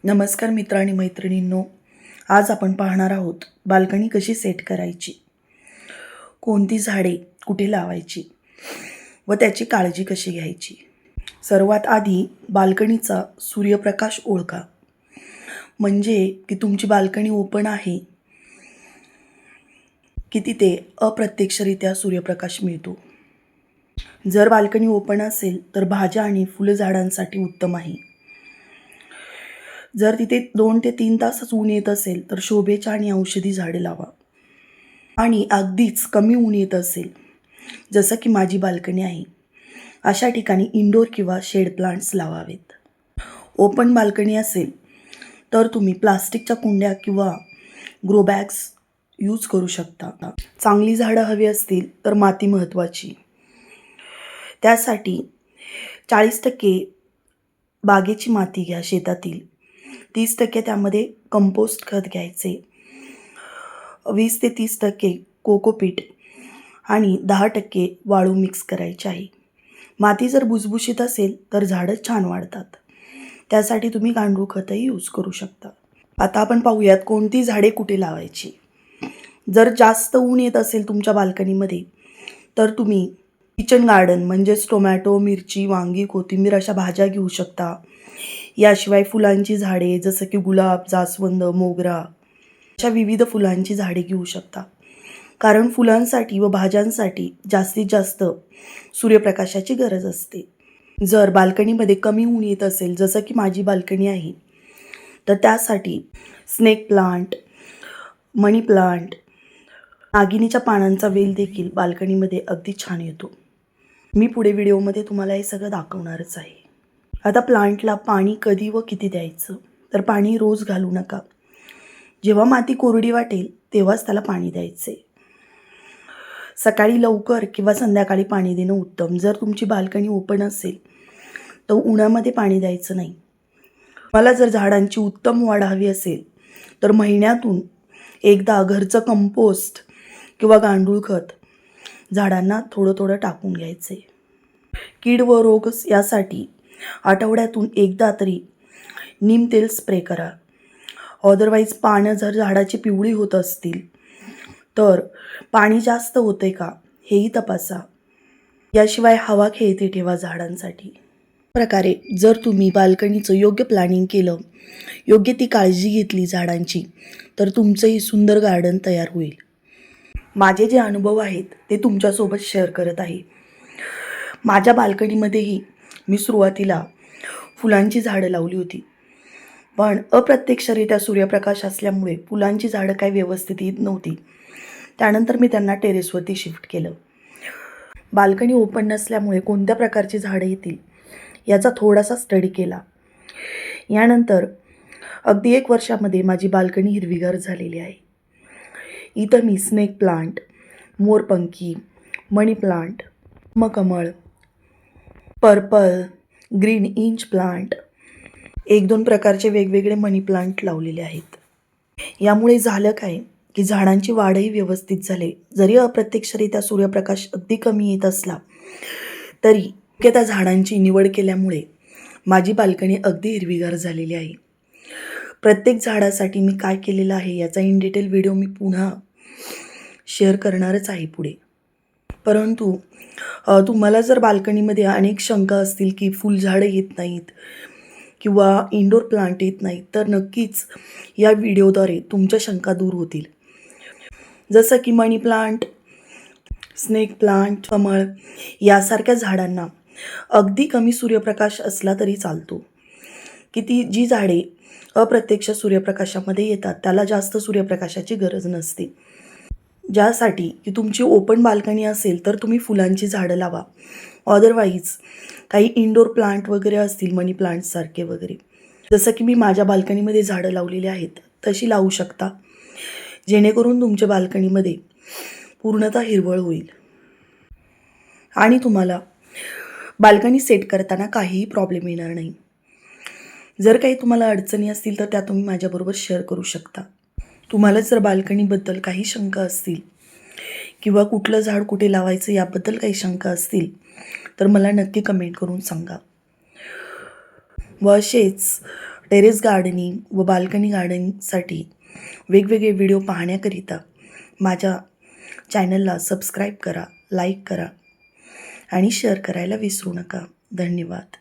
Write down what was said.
नमस्कार मित्र आणि मैत्रिणींनो, आज आपण पाहणार आहोत बाल्कनी कशी सेट करायची, कोणती झाडे कुठे लावायची व त्याची काळजी कशी घ्यायची. सर्वात आधी बाल्कनीचा सूर्यप्रकाश ओळखा, म्हणजे की तुमची बाल्कनी ओपन आहे की तिथे अप्रत्यक्षरित्या सूर्यप्रकाश मिळतो. जर बाल्कनी ओपन असेल तर भाज्या आणि फुलझाडांसाठी उत्तम आहे. जर तिथे 2 ते 3 तासच ऊन येत असेल तर शोभेच्या आणि औषधी झाडे लावा. आणि अगदीच कमी ऊन येत असेल, जसं की माझी बाल्कनी आहे, अशा ठिकाणी इंडोर किंवा शेड प्लांट्स लावावेत. ओपन बाल्कनी असेल तर तुम्ही प्लास्टिकच्या कुंड्या किंवा ग्रो बॅग्स यूज करू शकता. चांगली झाडं हवी असतील तर माती महत्त्वाची. त्यासाठी 40% बागेची माती घ्या शेतातील, 30% त्यामध्ये कंपोस्ट खत घ्यायचे, 20 ते 30% कोकोपीट आणि 10% वाळू मिक्स करायची आहे. माती जर भुसभुशीत असेल तर झाडं छान वाढतात. त्यासाठी तुम्ही गांडूळ खतही यूज करू शकता. आता आपण पाहूयात कोणती झाडे कुठे लावायची. जर जास्त ऊन येत असेल तुमच्या बाल्कनीमध्ये तर तुम्ही किचन गार्डन म्हणजेच टोमॅटो, मिरची, वांगी, कोथिंबीर अशा भाज्या घेऊ शकता. याशिवाय फुलांची झाडे जसं की गुलाब, जास्वंद, मोगरा अशा विविध फुलांची झाडे घेऊ शकता. कारण फुलांसाठी व भाज्यांसाठी जास्तीत जास्त सूर्यप्रकाशाची गरज असते. जर बाल्कनीमध्ये कमी ऊन येत असेल, जसं की माझी बाल्कनी आहे, तर त्यासाठी स्नेक प्लांट, मनी प्लांट, नागिनीच्या पानांचा वेल देखील बाल्कनीमध्ये अगदी छान येतो. मी पुढे व्हिडिओमध्ये तुम्हाला हे सगळं दाखवणारच आहे. आता प्लांटला पाणी कधी व किती द्यायचं, तर पाणी रोज घालू नका. जेव्हा माती कोरडी वाटेल तेव्हाच त्याला पाणी द्यायचे. सकाळी लवकर किंवा संध्याकाळी पाणी देणं उत्तम. जर तुमची बाल्कनी ओपन असेल तर उन्हामध्ये पाणी द्यायचं नाही. मला जर झाडांची उत्तम वाढ हवी असेल तर महिन्यातून एकदा घरचं कंपोस्ट किंवा गांडूळ खत झाडांना थोडं थोडं टाकून घ्यायचे. कीड व रोग यासाठी आठवड्यातून एकदा तरी नीम तेल स्प्रे करा. अदरवाईज पानं जर झाडाची पिवळी होत असतील तर पाणी जास्त होते का हेही तपासा. याशिवाय हवा खेळते ठेवा झाडांसाठी. प्रकारे जर तुम्ही बाल्कनीचं योग्य प्लॅनिंग केलं, योग्य ती काळजी घेतली झाडांची, तर तुमचंही सुंदर गार्डन तयार होईल. माझे जे अनुभव आहेत ते तुमच्यासोबत शेअर करत आहे. माझ्या बाल्कनीमध्येही मी सुरुवातीला फुलांची झाडं लावली होती, पण अप्रत्यक्षरित्या सूर्यप्रकाश असल्यामुळे फुलांची झाडं काही व्यवस्थित येत नव्हती. त्यानंतर मी त्यांना टेरेसवरती शिफ्ट केलं. बाल्कनी ओपन नसल्यामुळे कोणत्या प्रकारची झाडं येतील याचा थोडासा स्टडी केला. यानंतर अगदी 1 वर्षामध्ये माझी बाल्कनी हिरवीगार झालेली आहे. इथं मी स्नेक प्लांट, मोरपंखी, मनी प्लांट, मकमळ, पर्पल, ग्रीन इंच प्लांट, 1-2 प्रकारचे वेगवेगळे मनी प्लांट लावलेले आहेत. यामुळे झालं काय की झाडांची वाढही व्यवस्थित झाली. जरी अप्रत्यक्षरित्या सूर्यप्रकाश अगदी कमी येत असला तरी त्या झाडांची निवड केल्यामुळे माझी बाल्कनी अगदी हिरवीगार झालेली आहे. प्रत्येक झाडासाठी मी काय केलेलं आहे याचा इन डिटेल व्हिडिओ मी पुन्हा शेअर करणारच आहे पुढे. परंतु तुम्हाला जर बाल्कनीमध्ये अनेक शंका असतील की फुलझाडं येत नाहीत किंवा इंडोर प्लांट येत नाहीत, तर नक्कीच या व्हिडिओद्वारे तुमच्या शंका दूर होतील. जसं की मनी प्लांट, स्नेक प्लांट, कमळ यासारख्या झाडांना अगदी कमी सूर्यप्रकाश असला तरी चालतो. की जी झाडे अप्रत्यक्ष सूर्यप्रकाशामध्ये येतात त्याला जास्त सूर्यप्रकाशाची गरज नसते. ज्यासाठी की तुमची ओपन बाल्कनी असेल तर तुम्ही फुलांची झाडं लावा. अदरवाईज काही इंडोर प्लांट वगैरे असतील, मनी प्लांटसारखे वगैरे, जसं की मी माझ्या बाल्कनीमध्ये झाडं लावलेली आहेत तशी लावू शकता, जेणेकरून तुमच्या बाल्कनीमध्ये पूर्णतः हिरवळ होईल आणि तुम्हाला बाल्कनी सेट करताना काहीही प्रॉब्लेम येणार नाही. जर काही तुम्हाला अडचणी असतील तर त्या तुम्ही माझ्याबरोबर शेअर करू शकता. तुम्हाला जर बाल्कनीबद्दल काही शंका असतील किंवा कुठलं झाड कुठे लावायचं याबद्दल काही शंका असतील तर मला नक्की कमेंट करून सांगा. व असेच टेरेस गार्डनिंग व बाल्कनी गार्डनिंगसाठी वेगवेगळे व्हिडिओ पाहण्याकरिता माझ्या चॅनलला सबस्क्राईब करा, लाईक करा आणि शेअर करायला विसरू नका. धन्यवाद.